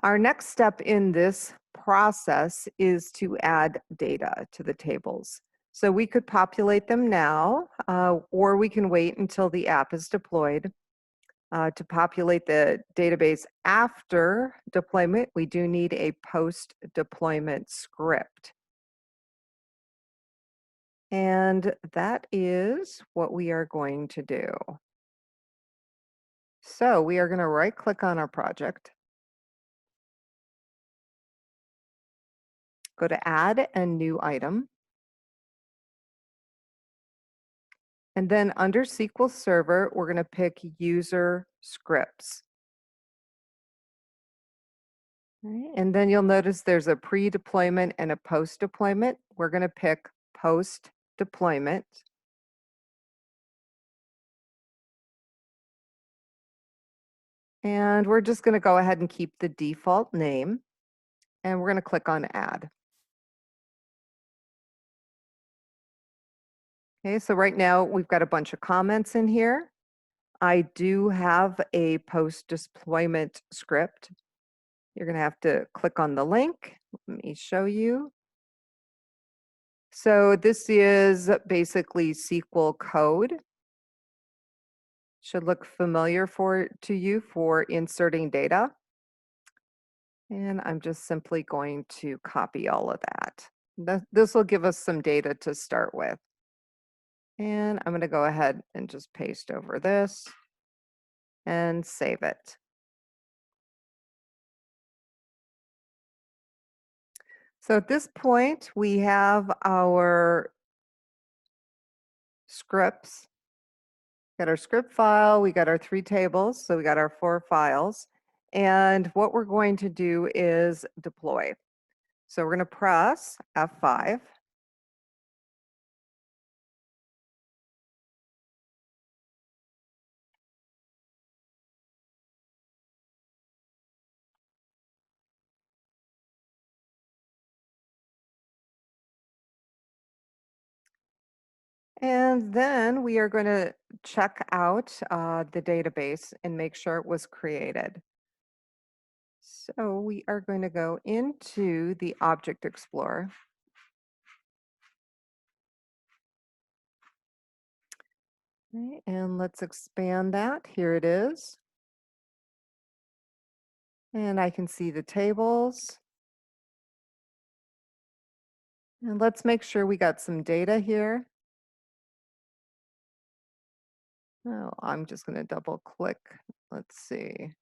Our next step in this process is to add data to the tables. So we could populate them now, or we can wait until the app is deployed. To populate the database after deployment, we do need a post-deployment script. And that is what we are going to do. So we are going to right-click on our project, go to Add a New Item, and then under SQL Server, we're going to pick User Scripts. Right, and then you'll notice there's a pre-deployment and a post-deployment. We're going to pick post-deployment. And we're just going to go ahead and keep the default name, and we're going to click on Add. Okay, so right now we've got a bunch of comments in here. I do have a post-deployment script. You're going to have to click on the link. Let me show you. So this is basically SQL code. Should look familiar to you for inserting data. And I'm just simply going to copy all of that. This will give us some data to start with. And I'm going to go ahead and just paste over this and save it. So at this point, we have our scripts. Got our script file, we got our 3 tables, so we got our 4 files. And what we're going to do is deploy. So we're going to press F5. And then we are going to check out the database and make sure it was created. So we are going to go into the Object Explorer. Okay, and let's expand that. Here it is. And I can see the tables. And let's make sure we got some data here. Oh, I'm just going to double click. Let's see.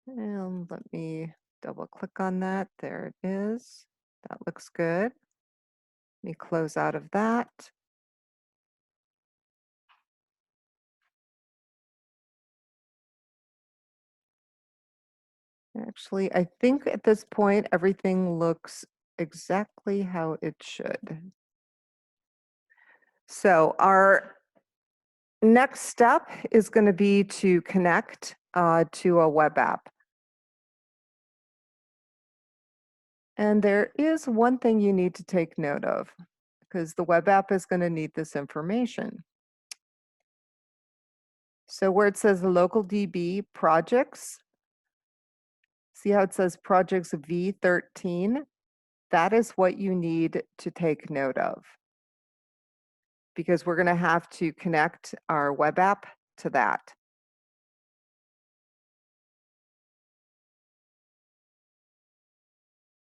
And let me double click on that. There it is. That looks good. Let me close out of that. Actually, I think at this point, everything looks exactly how it should. So our next step is going to be to connect to a web app. And there is one thing you need to take note of, because the web app is going to need this information. So where it says local DB projects, see how it says projects V13? That is what you need to take note of, because we're going to have to connect our web app to that.